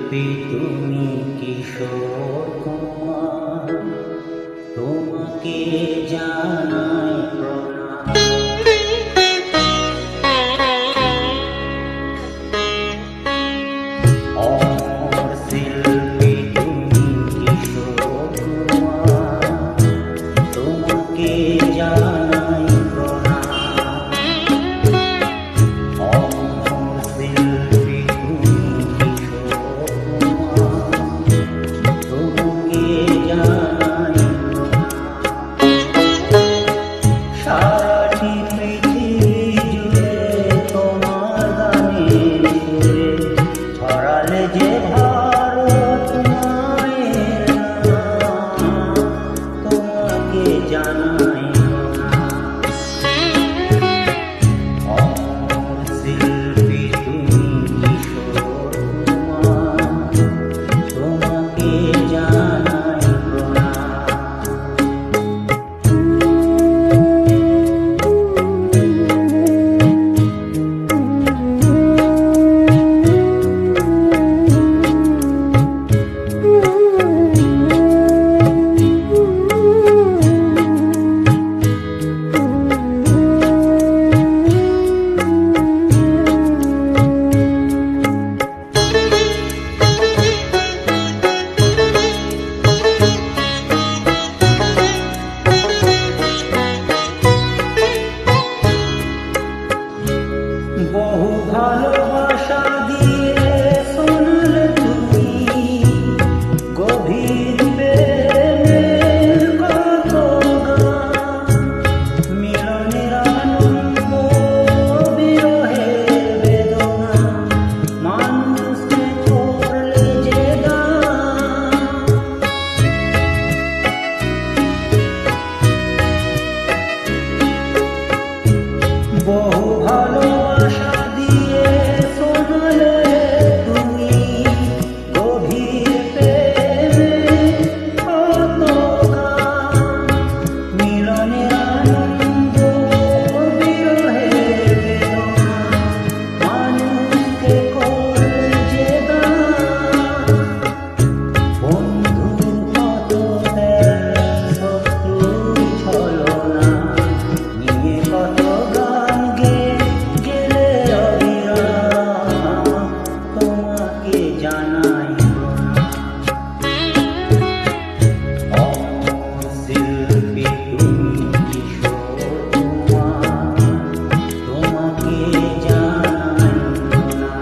শিল্পী তুমি কিশোর কুমার, তোমাকে জানাই প্রণাম। অমর শিল্পী তুমি কিশোর কুমার, তোমাকে জানাই প্রণাম। অমর শিল্পী তুমি কিশোর কুমার, তোমাকে জানাই সারাটি পৃথিবী জুড়ে তোমার গানের সুরে ছড়ালে যে ভারত মায়ের নাম, তোমাকে জানাই অমর শিল্পী তুমি কিশোর কুমার, তোমাকে জানাই প্রণাম। বহু ভালোবাসা দিয়ে শুনলে তুমি গভীর প্রেমের কত গান, মিলনের আনন্দ বিরহের বেদনা, মানুষকে করলে যে গান। বহু ভালোবাসা দিয়ে শোনালে তুমি গভীর প্রেমের কত গান, মিলনের আনন্দ বিরহের বেদনা, মানুষকে করলে যে গান। বন্ধুর কত ত্যাগ, শত্রুর ছলনা নিয়ে কত গান গেলে অবিরাম, তোমাকে জানাই প্রণাম। অমর শিল্পী তুমি কিশোর কুমার, তোমাকে জানাই প্রণাম।